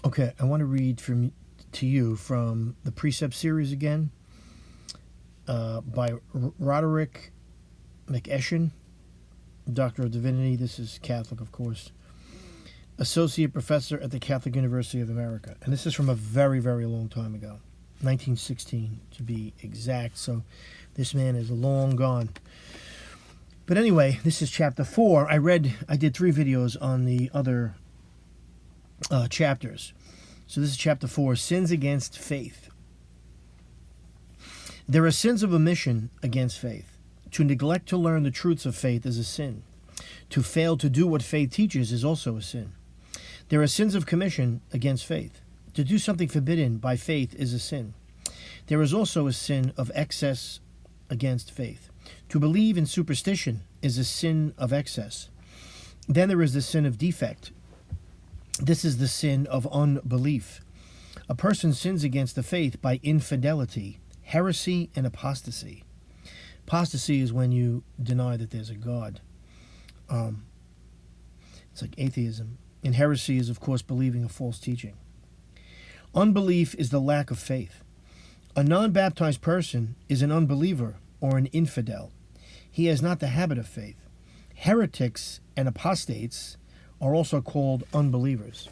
Okay, I want to read to you from the Precept series again, by Roderick, MacEachen, Doctor of Divinity. This is Catholic, of course. Associate Professor at the Catholic University of America. And this is from a very, very long time ago, 1916 to be exact. So this man is long gone. But anyway, this is chapter 4. I did 3 videos on the other chapters. So this is chapter 4, Sins Against Faith. There are sins of omission against faith. To neglect to learn the truths of faith is a sin. To fail to do what faith teaches is also a sin. There are sins of commission against faith. To do something forbidden by faith is a sin. There is also a sin of excess against faith. To believe in superstition is a sin of excess. Then there is the sin of defect. This is the sin of unbelief. A person sins against the faith by infidelity, heresy, and apostasy. Apostasy is when you deny that there's a God. It's like atheism. And heresy is, of course, believing a false teaching. Unbelief is the lack of faith. A non-baptized person is an unbeliever or an infidel. He has not the habit of faith. Heretics and apostates are also called unbelievers.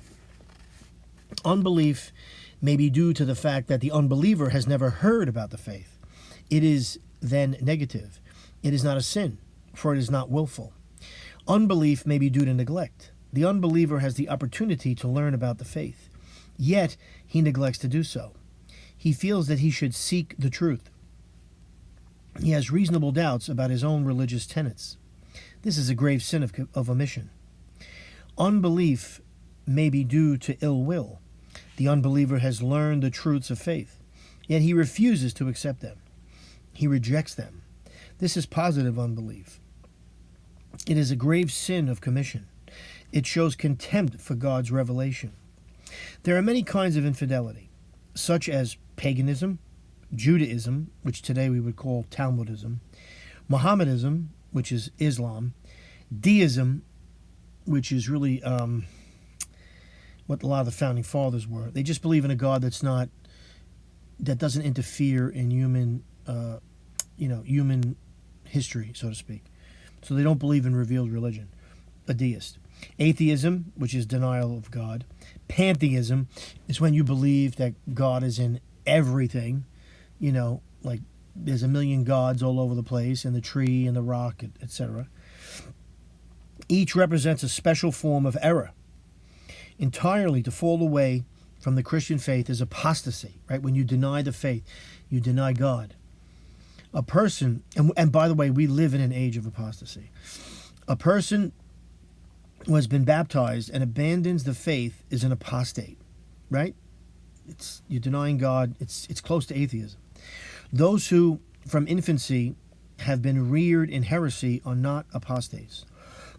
Unbelief may be due to the fact that the unbeliever has never heard about the faith. It is then negative. It is not a sin, for it is not willful. Unbelief may be due to neglect. The unbeliever has the opportunity to learn about the faith, yet he neglects to do so. He feels that he should seek the truth. He has reasonable doubts about his own religious tenets. This is a grave sin of omission. Unbelief may be due to ill will. The unbeliever has learned the truths of faith, yet he refuses to accept them. He rejects them. This is positive unbelief. It is a grave sin of commission. It shows contempt for God's revelation. There are many kinds of infidelity, such as paganism, Judaism, which today we would call Talmudism, Mohammedanism, which is Islam, deism, which is really what a lot of the founding fathers were. They just believe in a God that doesn't interfere in human history, so to speak. So they don't believe in revealed religion. A deist. Atheism, which is denial of God. Pantheism is when you believe that God is in everything. Like there's a million gods all over the place, and the tree and the rock, etc. Each represents a special form of error. Entirely to fall away from the Christian faith is apostasy, right? When you deny the faith, you deny God. A person, and by the way, we live in an age of apostasy. A person who has been baptized and abandons the faith is an apostate, right? You're denying God. It's close to atheism. Those who, from infancy, have been reared in heresy are not apostates.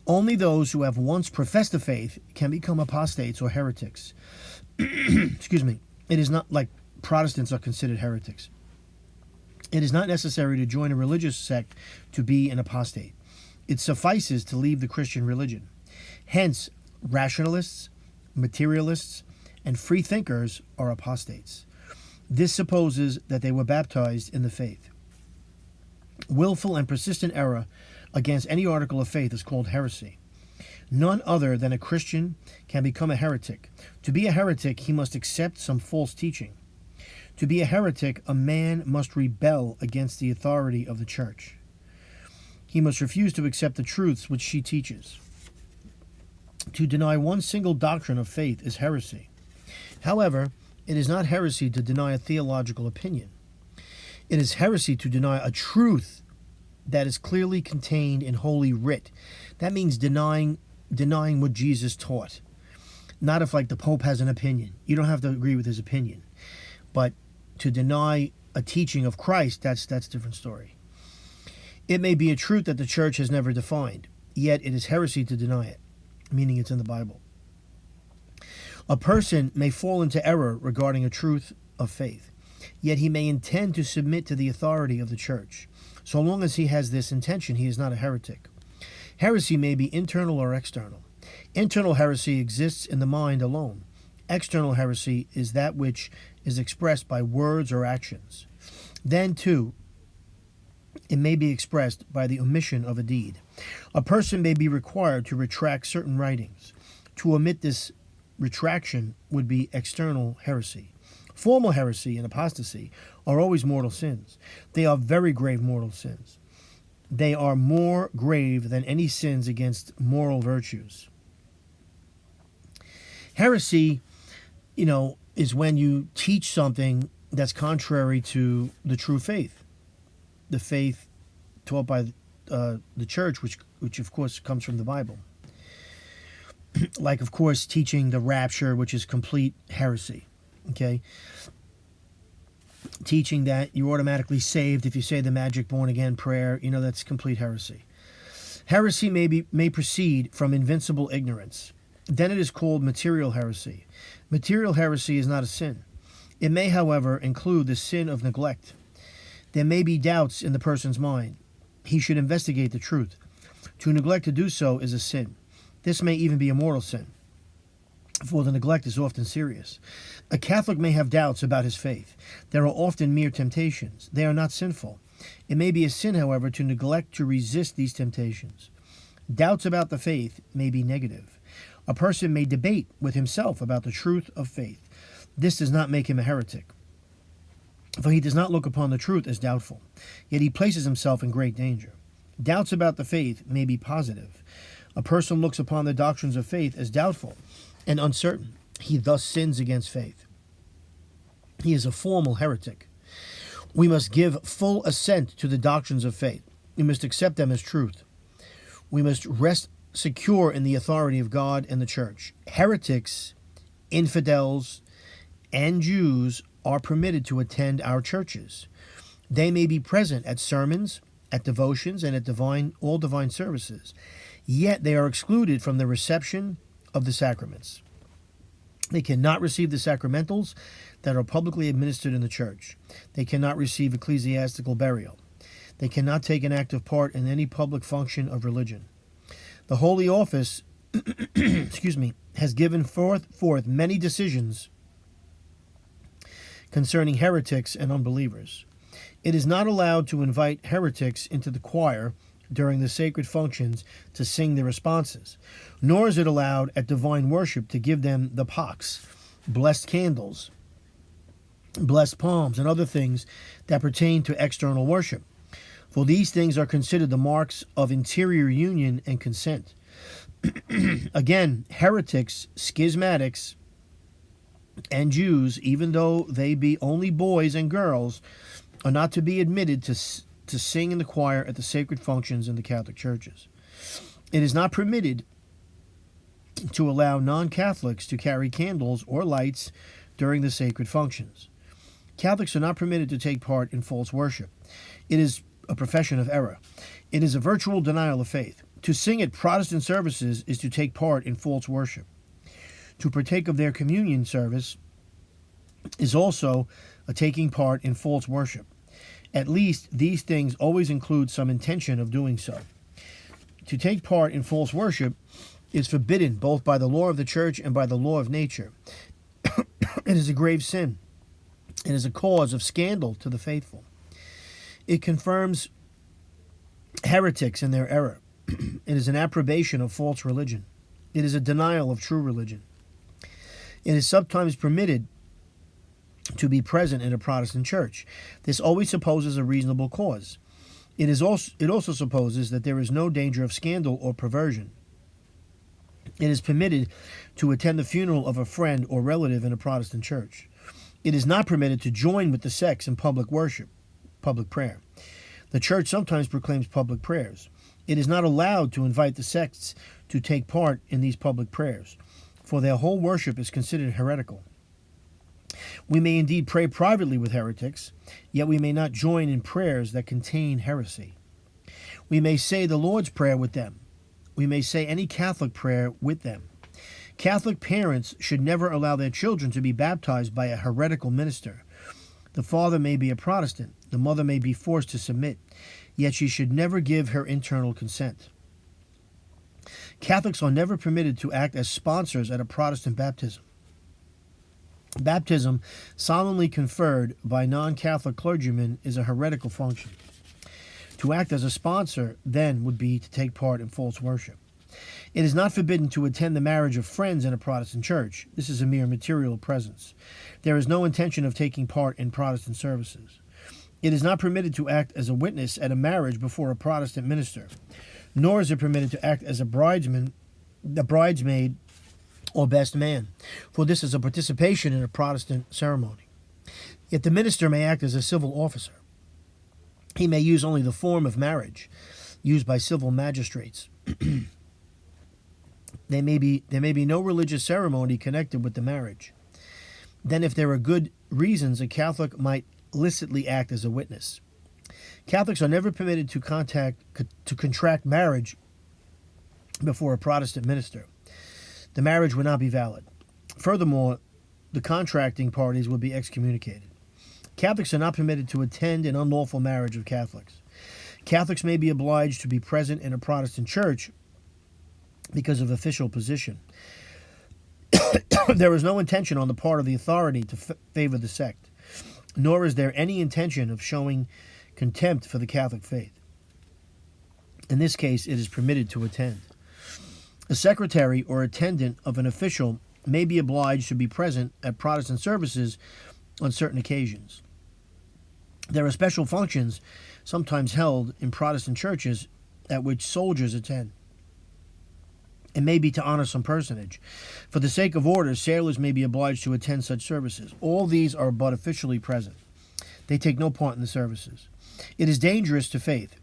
Only those who have once professed the faith can become apostates or heretics. Excuse me. It is not like Protestants are considered heretics. It is not necessary to join a religious sect to be an apostate. It suffices to leave the Christian religion. Hence, rationalists, materialists, and free thinkers are apostates. This supposes that they were baptized in the faith. Willful and persistent error against any article of faith is called heresy. None other than a Christian can become a heretic. To be a heretic, he must accept some false teaching. To be a heretic, a man must rebel against the authority of the church. He must refuse to accept the truths which she teaches. To deny one single doctrine of faith is heresy. However, it is not heresy to deny a theological opinion. It is heresy to deny a truth that is clearly contained in Holy Writ. That means denying what Jesus taught. Not if, like, the Pope has an opinion. You don't have to agree with his opinion. But to deny a teaching of Christ, that's a different story. It may be a truth that the church has never defined, yet it is heresy to deny it, meaning it's in the Bible. A person may fall into error regarding a truth of faith, yet he may intend to submit to the authority of the church. So long as he has this intention, he is not a heretic. Heresy may be internal or external. Internal heresy exists in the mind alone. External heresy is that which is expressed by words or actions. Then, too, it may be expressed by the omission of a deed. A person may be required to retract certain writings. To omit this retraction would be external heresy. Formal heresy and apostasy are always mortal sins. They are very grave mortal sins. They are more grave than any sins against moral virtues. Heresy, is when you teach something that's contrary to the true faith, the faith taught by the church, which of course comes from the Bible. Like, of course, teaching the rapture, which is complete heresy. Okay? Teaching that you're automatically saved if you say the magic born-again prayer, that's complete heresy. Heresy may proceed from invincible ignorance. Then it is called material heresy. Material heresy is not a sin. It may, however, include the sin of neglect. There may be doubts in the person's mind. He should investigate the truth. To neglect to do so is a sin. This may even be a mortal sin, for the neglect is often serious. A Catholic may have doubts about his faith. There are often mere temptations. They are not sinful. It may be a sin, however, to neglect to resist these temptations. Doubts about the faith may be negative. A person may debate with himself about the truth of faith. This does not make him a heretic, for he does not look upon the truth as doubtful, yet he places himself in great danger. Doubts about the faith may be positive. A person looks upon the doctrines of faith as doubtful and uncertain. He thus sins against faith. He is a formal heretic. We must give full assent to the doctrines of faith. We must accept them as truth. We must rest secure in the authority of God and the church. Heretics, infidels, and Jews are permitted to attend our churches. They may be present at sermons, at devotions, and at all divine services. Yet they are excluded from the reception of the sacraments. They cannot receive the sacramentals that are publicly administered in the church. They cannot receive ecclesiastical burial. They cannot take an active part in any public function of religion. The Holy Office has given forth many decisions concerning heretics and unbelievers. It is not allowed to invite heretics into the choir during the sacred functions to sing the responses, nor is it allowed at divine worship to give them the pox, blessed candles, blessed palms, and other things that pertain to external worship, for these things are considered the marks of interior union and consent. Again, heretics, schismatics, and Jews, even though they be only boys and girls, are not to be admitted to sing in the choir at the sacred functions in the Catholic churches. It is not permitted to allow non-Catholics to carry candles or lights during the sacred functions. Catholics are not permitted to take part in false worship. It is a profession of error. It is a virtual denial of faith. To sing at Protestant services is to take part in false worship. To partake of their communion service is also a taking part in false worship. At least these things always include some intention of doing so. To take part in false worship is forbidden both by the law of the church and by the law of nature. It is a grave sin. It is a cause of scandal to the faithful. It confirms heretics in their error. It is an approbation of false religion. It is a denial of true religion. It is sometimes permitted to be present in a Protestant church. This always supposes a reasonable cause. It also supposes that there is no danger of scandal or perversion. It is permitted to attend the funeral of a friend or relative in a Protestant church. It is not permitted to join with the sects in public worship, public prayer. The church sometimes proclaims public prayers. It is not allowed to invite the sects to take part in these public prayers, for their whole worship is considered heretical. We may indeed pray privately with heretics, yet we may not join in prayers that contain heresy. We may say the Lord's Prayer with them. We may say any Catholic prayer with them. Catholic parents should never allow their children to be baptized by a heretical minister. The father may be a Protestant. The mother may be forced to submit, yet she should never give her internal consent. Catholics are never permitted to act as sponsors at a Protestant baptism. Baptism, solemnly conferred by non-Catholic clergymen, is a heretical function. To act as a sponsor, then, would be to take part in false worship. It is not forbidden to attend the marriage of friends in a Protestant church. This is a mere material presence. There is no intention of taking part in Protestant services. It is not permitted to act as a witness at a marriage before a Protestant minister, nor is it permitted to act as a bridesmaid or best man, for this is a participation in a Protestant ceremony. Yet the minister may act as a civil officer. He may use only the form of marriage used by civil magistrates. There may be no religious ceremony connected with the marriage. Then, if there are good reasons, a Catholic might licitly act as a witness. Catholics are never permitted to contract marriage before a Protestant minister. The marriage would not be valid. Furthermore, the contracting parties would be excommunicated. Catholics are not permitted to attend an unlawful marriage of Catholics. Catholics may be obliged to be present in a Protestant church because of official position. There is no intention on the part of the authority to favor the sect, nor is there any intention of showing contempt for the Catholic faith. In this case, it is permitted to attend. A secretary or attendant of an official may be obliged to be present at Protestant services on certain occasions. There are special functions sometimes held in Protestant churches at which soldiers attend. It may be to honor some personage. For the sake of order, sailors may be obliged to attend such services. All these are but officially present. They take no part in the services. It is dangerous to faith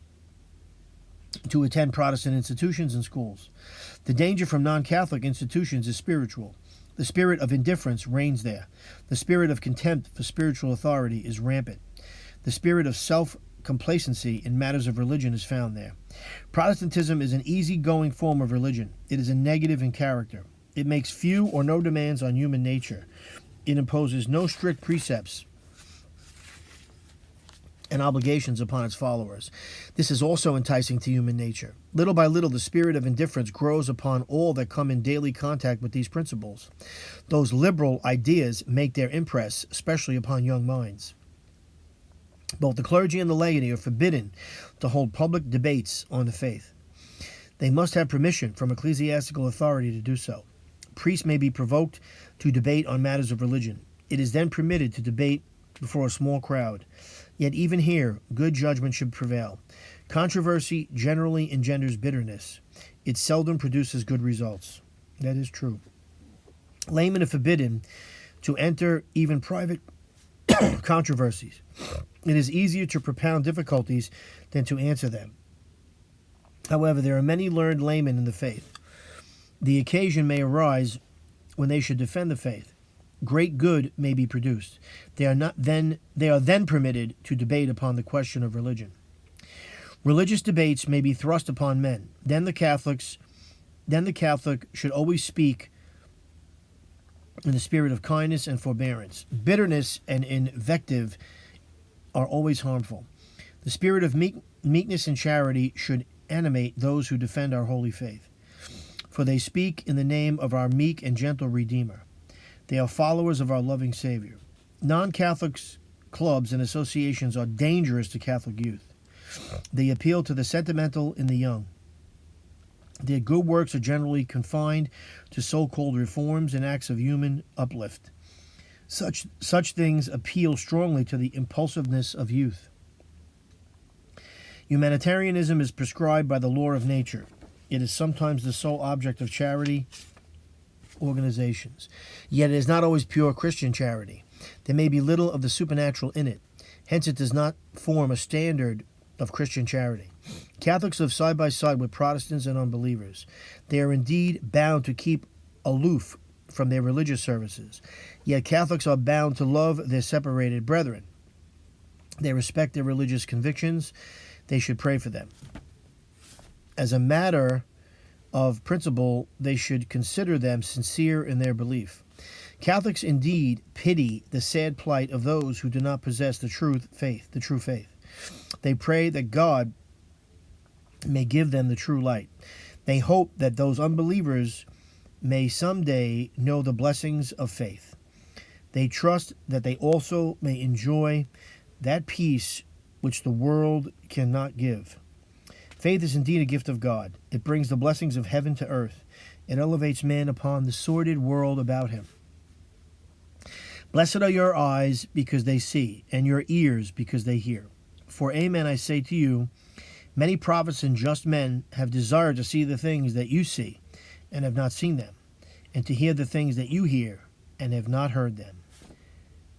to attend Protestant institutions and schools. The danger from non-Catholic institutions is spiritual. The spirit of indifference reigns there. The spirit of contempt for spiritual authority is rampant. The spirit of self-complacency in matters of religion is found there. Protestantism is an easy-going form of religion. It is a negative in character. It makes few or no demands on human nature. It imposes no strict precepts and obligations upon its followers. This is also enticing to human nature. Little by little, the spirit of indifference grows upon all that come in daily contact with these principles. Those liberal ideas make their impress, especially upon young minds. Both the clergy and the laity are forbidden to hold public debates on the faith. They must have permission from ecclesiastical authority to do so. Priests may be provoked to debate on matters of religion. It is then permitted to debate before a small crowd. Yet even here, good judgment should prevail. Controversy generally engenders bitterness. It seldom produces good results. That is true. Laymen are forbidden to enter even private controversies. It is easier to propound difficulties than to answer them. However, there are many learned laymen in the faith. The occasion may arise when they should defend the faith. Great good may be produced. They are then permitted to debate upon the question of religion. Religious debates may be thrust upon men. Then the Catholic should always speak in the spirit of kindness and forbearance. Bitterness and invective are always harmful. The spirit of meekness and charity should animate those who defend our holy faith, for they speak in the name of our meek and gentle Redeemer. They are followers of our loving Savior. Non-Catholic clubs and associations are dangerous to Catholic youth. They appeal to the sentimental in the young. Their good works are generally confined to so-called reforms and acts of human uplift. Such things appeal strongly to the impulsiveness of youth. Humanitarianism is prescribed by the law of nature. It is sometimes the sole object of charity organizations. Yet it is not always pure Christian charity. There may be little of the supernatural in it. Hence it does not form a standard of Christian charity. Catholics live side by side with Protestants and unbelievers. They are indeed bound to keep aloof from their religious services. Yet Catholics are bound to love their separated brethren. They respect their religious convictions. They should pray for them. As a matter of principle, they should consider them sincere in their belief. Catholics indeed pity the sad plight of those who do not possess the true faith. They pray that God may give them the true light. They hope that those unbelievers may someday know the blessings of faith. They trust that they also may enjoy that peace which the world cannot give. Faith is indeed a gift of God. It brings the blessings of heaven to earth. It elevates man upon the sordid world about him. Blessed are your eyes because they see, and your ears because they hear. For amen, I say to you, many prophets and just men have desired to see the things that you see, and have not seen them, and to hear the things that you hear, and have not heard them.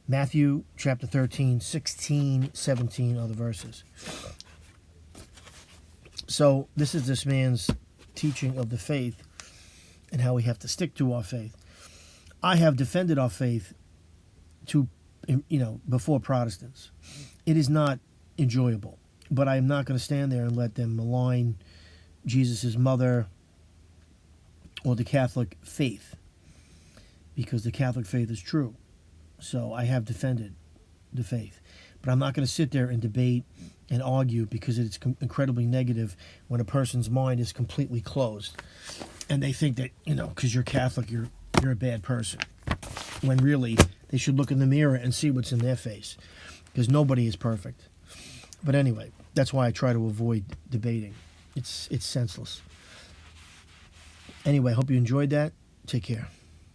Matthew chapter 13, 16, 17 are the verses. So this is this man's teaching of the faith and how we have to stick to our faith. I have defended our faith before Protestants. It is not enjoyable, but I am not going to stand there and let them malign Jesus' mother or the Catholic faith, because the Catholic faith is true. So I have defended the faith, but I'm not going to sit there and debate and argue, because it's incredibly negative when a person's mind is completely closed and they think that, because you're Catholic, you're a bad person, when really they should look in the mirror and see what's in their face, because nobody is perfect. But anyway, that's why I try to avoid debating. It's senseless. Anyway, hope you enjoyed that. Take care.